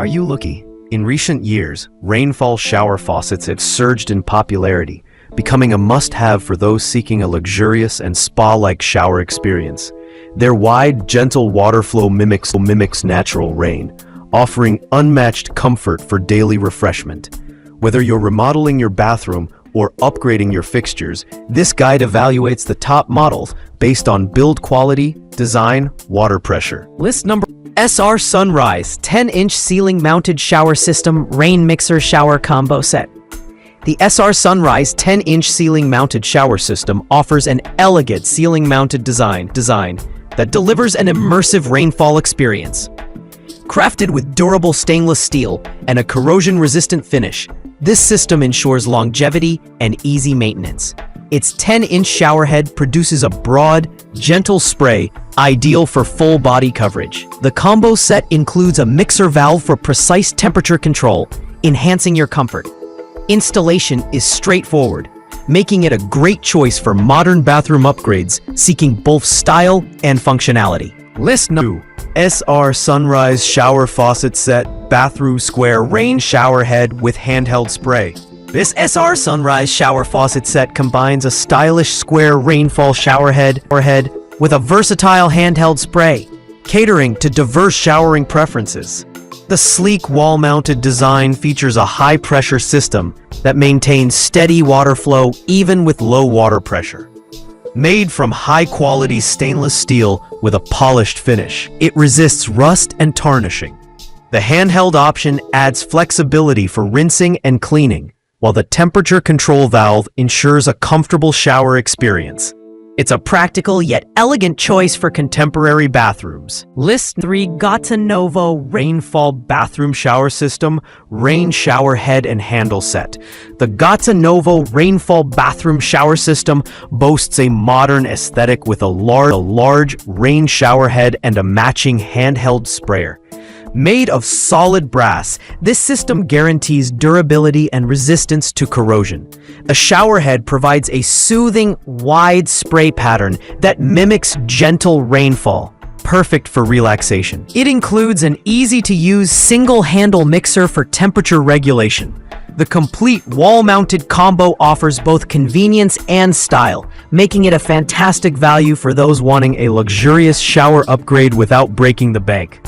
Are you lucky? In recent years, Rainfall shower faucets have surged in popularity, becoming a must-have for those seeking a luxurious and spa-like shower experience. Their wide, gentle water flow mimics natural rain, offering unmatched comfort for daily refreshment. Whether you're remodeling your bathroom or upgrading your fixtures, this guide evaluates the top models based on build quality, design, water pressure. List number SR Sunrise 10-inch ceiling-mounted shower system rain mixer shower combo set. The SR Sunrise 10-inch ceiling-mounted shower system offers an elegant ceiling-mounted design that delivers an immersive rainfall experience. Crafted with durable stainless steel and a corrosion-resistant finish, this system ensures longevity and easy maintenance. Its 10-inch showerhead produces a broad, gentle spray ideal for full body coverage. The combo set includes a mixer valve for precise temperature control, enhancing your comfort. Installation is straightforward, making it a great choice for modern bathroom upgrades seeking both style and functionality. List number 2. SR Sunrise Shower Faucet Set Bathroom Square Rain Shower Head with Handheld Spray. This SR Sunrise Shower Faucet Set combines a stylish square rainfall shower head with a versatile handheld spray, catering to diverse showering preferences. The sleek wall-mounted design features a high-pressure system that maintains steady water flow even with low water pressure. Made from high-quality stainless steel with a polished finish, it resists rust and tarnishing. The handheld option adds flexibility for rinsing and cleaning, while the temperature control valve ensures a comfortable shower experience. It's a practical yet elegant choice for contemporary bathrooms. List 3. Gotonovo Rainfall Bathroom Shower System Rain Shower Head and Handle Set. The Gotonovo Rainfall Bathroom Shower System boasts a modern aesthetic with a large rain shower head and a matching handheld sprayer. Made of solid brass, this system guarantees durability and resistance to corrosion. The shower head provides a soothing, wide spray pattern that mimics gentle rainfall, perfect for relaxation. It includes an easy-to-use single-handle mixer for temperature regulation. The complete wall-mounted combo offers both convenience and style, making it a fantastic value for those wanting a luxurious shower upgrade without breaking the bank.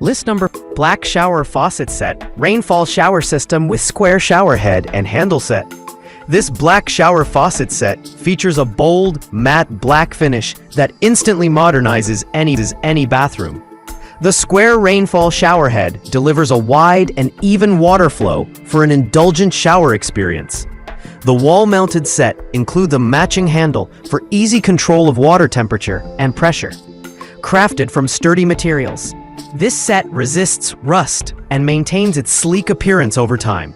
List number Black Shower Faucet Set Rainfall Shower System with Square Shower Head and Handle Set. This black shower faucet set features a bold, matte black finish that instantly modernizes any bathroom. The square rainfall shower head delivers a wide and even water flow for an indulgent shower experience. The wall-mounted set includes a matching handle for easy control of water temperature and pressure. Crafted from sturdy materials, this set resists rust and maintains its sleek appearance over time.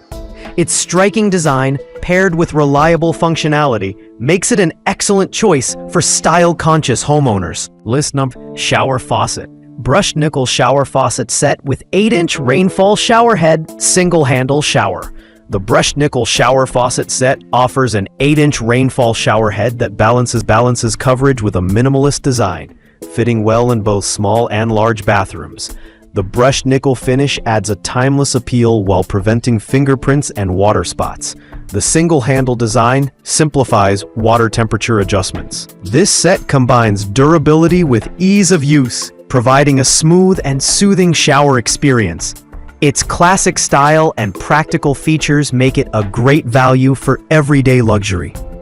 Its striking design, paired with reliable functionality, makes it an excellent choice for style-conscious homeowners. List number Shower Faucet Brushed Nickel Shower Faucet Set with 8-inch Rainfall Shower Head Single-Handle Shower. The Brushed Nickel Shower Faucet Set offers an 8-inch rainfall shower head that balances coverage with a minimalist design, fitting well in both small and large bathrooms. The brushed nickel finish adds a timeless appeal while preventing fingerprints and water spots. The single-handle design simplifies water temperature adjustments. This set combines durability with ease of use, providing a smooth and soothing shower experience. Its classic style and practical features make it a great value for everyday luxury.